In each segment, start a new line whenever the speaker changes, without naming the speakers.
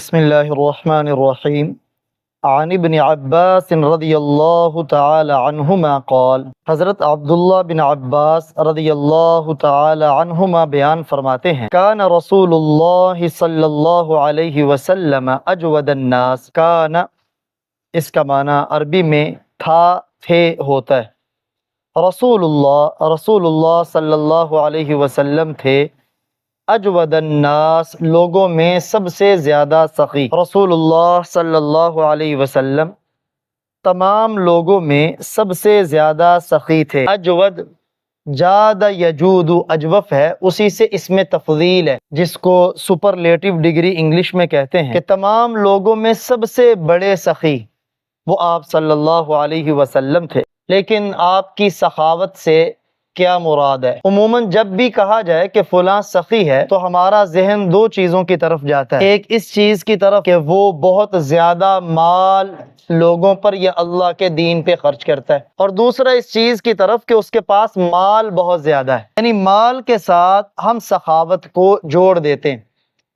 بسم اللہ الرحمن الرحیم عن ابن عباس رضی اللہ تعالی عنہما قال، حضرت عبداللہ بن عباس رضی اللہ تعالی عنہما بیان فرماتے ہیں، کان رسول اللہ صلی اللہ علیہ وسلم اجود الناس۔ کان اس کا معنی عربی میں تھے ہوتا ہے۔ رسول اللہ صلی اللہ علیہ وسلم تھے اجود الناس، لوگوں میں سب سے زیادہ سخی۔ رسول اللہ صلی اللہ علیہ وسلم تمام لوگوں میں سب سے زیادہ سخی تھے۔ اجود جاد یجود اجوف ہے، اسی سے اسم تفضیل ہے جس کو سپرلیٹو ڈگری انگلش میں کہتے ہیں، کہ تمام لوگوں میں سب سے بڑے سخی وہ آپ صلی اللہ علیہ وسلم تھے۔ لیکن آپ کی سخاوت سے کیا مراد ہے؟ عموماً جب بھی کہا جائے کہ فلاں سخی ہے تو ہمارا ذہن دو چیزوں کی طرف جاتا ہے۔ ایک اس چیز کی طرف کہ وہ بہت زیادہ مال لوگوں پر یا اللہ کے دین پہ خرچ کرتا ہے، اور دوسرا اس چیز کی طرف کہ اس کے پاس مال بہت زیادہ ہے، یعنی مال کے ساتھ ہم سخاوت کو جوڑ دیتے ہیں،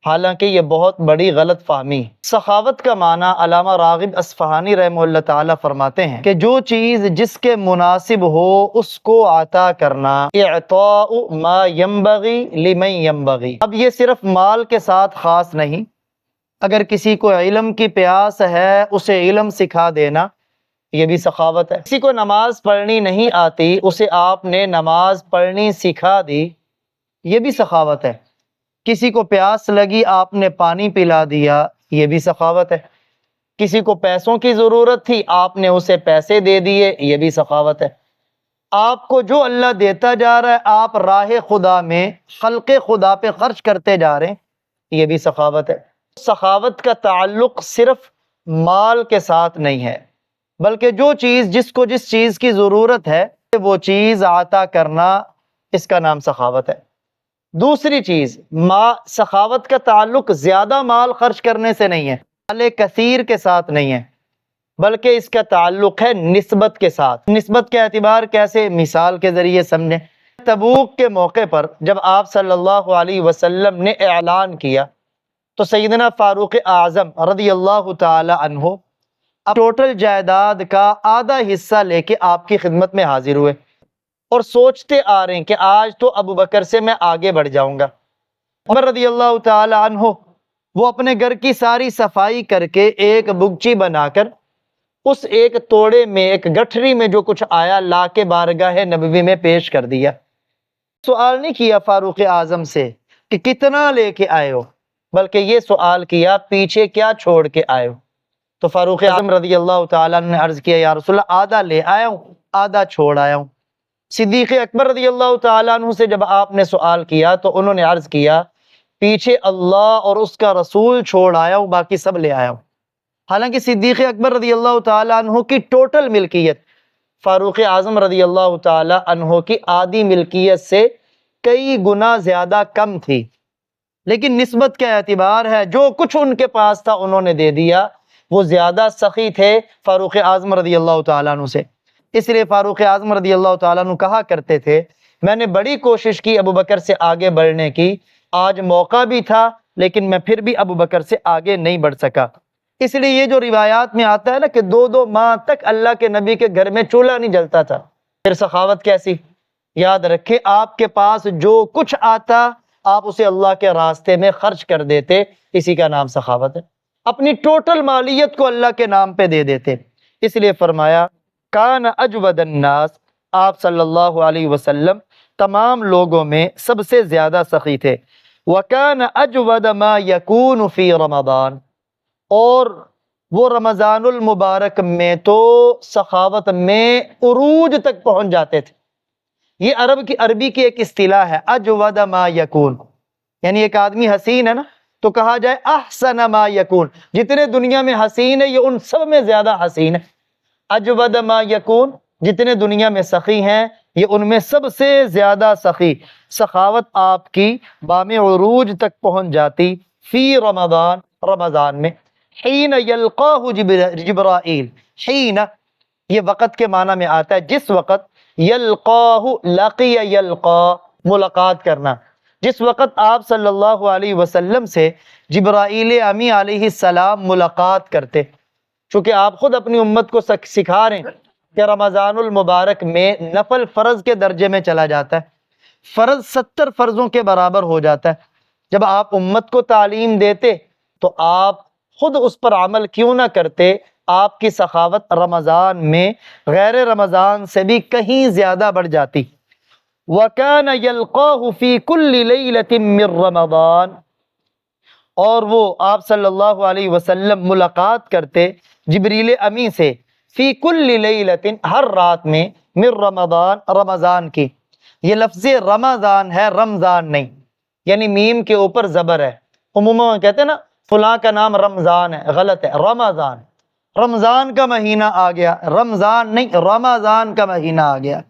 حالانکہ یہ بہت بڑی غلط فہمی ہے۔ سخاوت کا معنی علامہ راغب اصفہانی رحمہ اللہ تعالی فرماتے ہیں کہ جو چیز جس کے مناسب ہو اس کو عطا کرنا، اعطاء ما ينبغي لمن ينبغي۔ اب یہ صرف مال کے ساتھ خاص نہیں، اگر کسی کو علم کی پیاس ہے اسے علم سکھا دینا یہ بھی سخاوت ہے۔ کسی کو نماز پڑھنی نہیں آتی اسے آپ نے نماز پڑھنی سکھا دی، یہ بھی سخاوت ہے۔ کسی کو پیاس لگی آپ نے پانی پلا دیا، یہ بھی سخاوت ہے۔ کسی کو پیسوں کی ضرورت تھی آپ نے اسے پیسے دے دیے، یہ بھی سخاوت ہے۔ آپ کو جو اللہ دیتا جا رہا ہے آپ راہ خدا میں خلق خدا پہ خرچ کرتے جا رہے ہیں، یہ بھی سخاوت ہے۔ سخاوت کا تعلق صرف مال کے ساتھ نہیں ہے، بلکہ جو چیز جس کو جس چیز کی ضرورت ہے وہ چیز عطا کرنا، اس کا نام سخاوت ہے۔ دوسری چیز، سخاوت کا تعلق زیادہ مال خرچ کرنے سے نہیں ہے، مال کثیر کے ساتھ نہیں ہے، بلکہ اس کا تعلق ہے نسبت کے ساتھ۔ نسبت کے اعتبار کیسے؟ مثال کے ذریعے سمجھیں۔ تبوک کے موقع پر جب آپ صلی اللہ علیہ وسلم نے اعلان کیا تو سیدنا فاروق اعظم رضی اللہ تعالی عنہ ٹوٹل جائیداد کا آدھا حصہ لے کے آپ کی خدمت میں حاضر ہوئے، اور سوچتے آ رہے ہیں کہ آج تو ابو بکر سے میں آگے بڑھ جاؤں گا۔ عمر رضی اللہ تعالی عنہ وہ اپنے گھر کی ساری صفائی کر کے ایک بگچی بنا کر اس ایک توڑے میں، ایک گٹھری میں جو کچھ آیا لا کے بارگاہ نبوی میں پیش کر دیا۔ سوال نہیں کیا فاروق اعظم سے کہ کتنا لے کے آئے ہو، بلکہ یہ سوال کیا پیچھے کیا چھوڑ کے آئے ہو۔ تو فاروق اعظم رضی اللہ تعالیٰ نے عرض کیا یا رسول اللہ آدھا لے آیا ہوں، آدھا چھوڑ آیا ہوں۔ صدیق اکبر رضی اللہ تعالیٰ عنہ سے جب آپ نے سوال کیا تو انہوں نے عرض کیا پیچھے اللہ اور اس کا رسول چھوڑ آیا ہوں، باقی سب لے آیا ہوں۔ حالانکہ صدیق اکبر رضی اللہ تعالیٰ عنہ کی ٹوٹل ملکیت فاروق اعظم رضی اللہ تعالیٰ عنہ کی آدھی ملکیت سے کئی گنا زیادہ کم تھی، لیکن نسبت کا اعتبار ہے جو کچھ ان کے پاس تھا انہوں نے دے دیا، وہ زیادہ سخی تھے فاروق اعظم رضی اللہ تعالیٰ عنہ سے۔ اس لیے فاروق اعظم رضی اللہ تعالیٰ عنہ کہا کرتے تھے میں نے بڑی کوشش کی ابو بکر سے آگے بڑھنے کی، آج موقع بھی تھا لیکن میں پھر بھی ابو بکر سے آگے نہیں بڑھ سکا۔ اس لیے یہ جو روایات میں آتا ہے نا کہ 2 ماہ تک اللہ کے نبی کے گھر میں چولہا نہیں جلتا تھا، پھر سخاوت کیسی؟ یاد رکھیں آپ کے پاس جو کچھ آتا آپ اسے اللہ کے راستے میں خرچ کر دیتے، اسی کا نام سخاوت ہے۔ اپنی ٹوٹل مالیت کو اللہ کے نام پہ دے دیتے۔ اس لیے فرمایا کان اجود الناس، آپ صلی اللہ علیہ وسلم تمام لوگوں میں سب سے زیادہ سخی تھے۔ وکان اجود ما یکون فی رمضان، اور وہ رمضان المبارک میں تو سخاوت میں عروج تک پہنچ جاتے تھے۔ یہ عربی کی ایک اصطلاح ہے، اجود ما یکون، یعنی ایک آدمی حسین ہے نا تو کہا جائے احسن ما یکون، جتنے دنیا میں حسین ہے یہ ان سب میں زیادہ حسین ہے۔ اجود ما یکون، جتنے دنیا میں سخی ہیں یہ ان میں سب سے زیادہ سخی۔ سخاوت آپ کی بام عروج تک پہنچ جاتی فی رمضان، رمضان میں۔ حین یلقاہ جبرائیل، حین یہ وقت کے معنی میں آتا ہے جس وقت، یلقاہ لقی یلقا ملاقات کرنا، جس وقت آپ صلی اللہ علیہ وسلم سے جبرائیل امی علیہ السلام ملاقات کرتے، چونکہ آپ خود اپنی امت کو سکھا رہے ہیں کہ رمضان المبارک میں نفل فرض کے درجے میں چلا جاتا ہے، فرض 70 فرضوں کے برابر ہو جاتا ہے۔ جب آپ امت کو تعلیم دیتے تو آپ خود اس پر عمل کیوں نہ کرتے؟ آپ کی سخاوت رمضان میں غیر رمضان سے بھی کہیں زیادہ بڑھ جاتی۔ وَكَانَ يَلْقَاهُ فِي كُلِّ لَيْلَةٍ مِّن رَمَضَانَ، اور وہ آپ صلی اللہ علیہ وسلم ملاقات کرتے جبریل امی سے فی کل لیلۃ، ہر رات میں، من رمضان، رمضان کی۔ یہ لفظ رمضان ہے، رمضان نہیں، یعنی میم کے اوپر زبر ہے۔ عموماً کہتے ہیں نا فلاں کا نام رمضان ہے، غلط ہے، رمضان، رمضان کا مہینہ آ گیا، رمضان نہیں، رمضان کا مہینہ آ گیا۔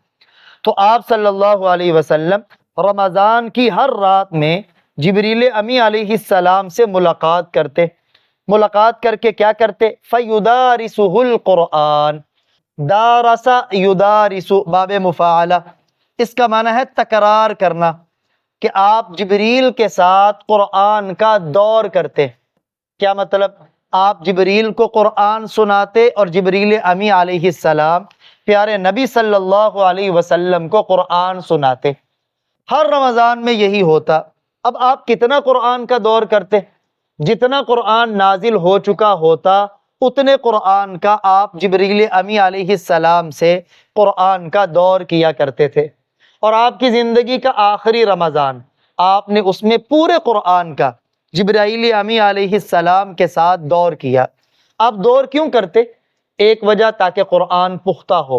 تو آپ صلی اللہ علیہ وسلم رمضان کی ہر رات میں جبریل امی علیہ السلام سے ملاقات کرتے، ملاقات کر کے کیا کرتے؟ فَيُدَارِسُهُ الْقُرْآنَ، دارس یدارس باب مفاعلہ، اس کا معنی ہے تکرار کرنا، کہ آپ جبریل کے ساتھ قرآن کا دور کرتے۔ کیا مطلب؟ آپ جبریل کو قرآن سناتے اور جبریل امی علیہ السلام پیارے نبی صلی اللہ علیہ وسلم کو قرآن سناتے۔ ہر رمضان میں یہی ہوتا۔ اب آپ کتنا قرآن کا دور کرتے؟ جتنا قرآن نازل ہو چکا ہوتا اتنے قرآن کا آپ جبریل امی علیہ السلام سے قرآن کا دور کیا کرتے تھے۔ اور آپ کی زندگی کا آخری رمضان، آپ نے اس میں پورے قرآن کا جبرائیل امی علیہ السلام کے ساتھ دور کیا۔ آپ دور کیوں کرتے؟ ایک وجہ تاکہ قرآن پختہ ہو،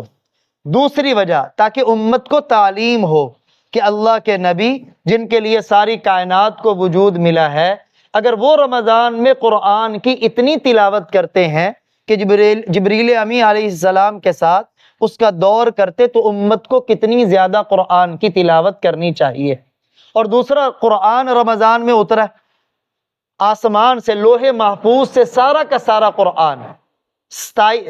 دوسری وجہ تاکہ امت کو تعلیم ہو کہ اللہ کے نبی جن کے لیے ساری کائنات کو وجود ملا ہے، اگر وہ رمضان میں قرآن کی اتنی تلاوت کرتے ہیں کہ جبریل امی علیہ السلام کے ساتھ اس کا دور کرتے، تو امت کو کتنی زیادہ قرآن کی تلاوت کرنی چاہیے۔ اور دوسرا، قرآن رمضان میں اترا، آسمان سے، لوح محفوظ سے سارا کا سارا قرآن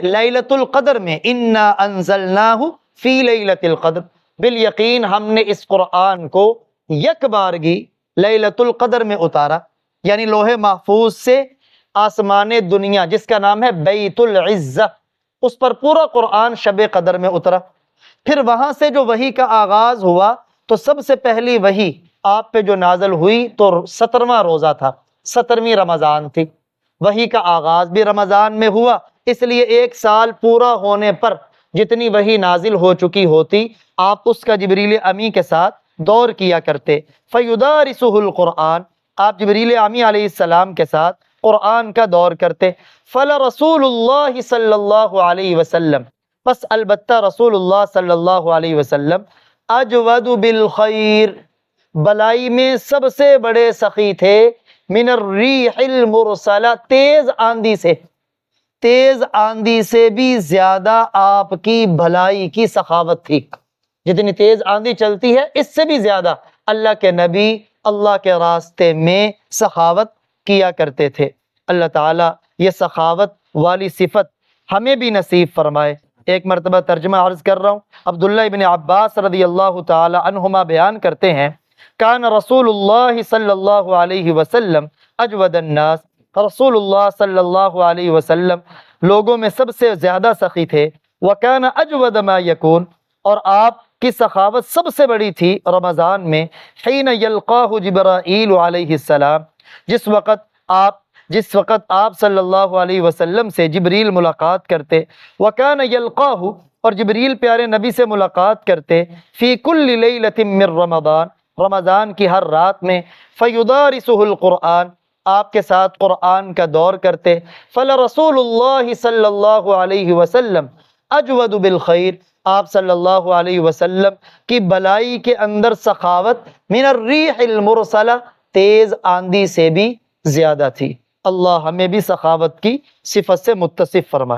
لیلۃ القدر میں، انا انزلناہ فی لیلۃ القدر، بالیقین ہم نے اس قرآن کو یک بارگی لیلۃ القدر میں اتارا، یعنی لوح محفوظ سے آسمان دنیا جس کا نام ہے بیت العزہ، اس پر پورا قرآن شب قدر میں اترا۔ پھر وہاں سے جو وحی کا آغاز ہوا تو سب سے پہلی وحی آپ پہ جو نازل ہوئی تو 17واں روزہ تھا، 17ویں رمضان تھی۔ وحی کا آغاز بھی رمضان میں ہوا، اس لیے ایک سال پورا ہونے پر جتنی وحی نازل ہو چکی ہوتی آپ اس کا جبریل امی کے ساتھ دور کیا کرتے۔ فَيُدَارِسُهُ الْقُرْآنَ، آپ جبریل امی علیہ السلام کے ساتھ قرآن کا دور کرتے۔ فَلَرَسُولُ اللَّهِ صلی اللہ علیہ وسلم، بس البتہ رسول اللہ صلی اللہ علیہ وسلم اجود بالخیر، بلائی میں سب سے بڑے سخی تھے، من الریح المرسلہ، تیز آندھی سے، تیز آندھی سے بھی زیادہ آپ کی بھلائی کی سخاوت تھی۔ جتنی تیز آندھی چلتی ہے اس سے بھی زیادہ اللہ کے نبی اللہ کے راستے میں سخاوت کیا کرتے تھے۔ اللہ تعالیٰ یہ سخاوت والی صفت ہمیں بھی نصیب فرمائے۔ ایک مرتبہ ترجمہ عرض کر رہا ہوں، عبداللہ ابن عباس رضی اللہ تعالی عنہما بیان کرتے ہیں، کان رسول اللہ صلی اللہ علیہ وسلم اجود الناس، رسول اللہ صلی اللہ علیہ وسلم لوگوں میں سب سے زیادہ سخی تھے۔ وکان اجود ما یکون، اور آپ کی سخاوت سب سے بڑی تھی رمضان میں، حین یلقاہ جبرائیل علیہ السلام، جس وقت آپ صلی اللہ علیہ وسلم سے جبریل ملاقات کرتے۔ وکان یلقاہ، اور جبریل پیارے نبی سے ملاقات کرتے، فی کل لیلۃ من رمضان، رمضان کی ہر رات میں، فیدارسہ القرآن، آپ کے ساتھ قرآن کا دور کرتے۔ فلرسول اللہ صلی اللہ علیہ وسلم اجود بالخیر، آپ صلی اللہ علیہ وسلم کی بلائی کے اندر سخاوت من الریح المرسلہ، تیز آندھی سے بھی زیادہ تھی۔ اللہ ہمیں بھی سخاوت کی صفت سے متصف فرمائے۔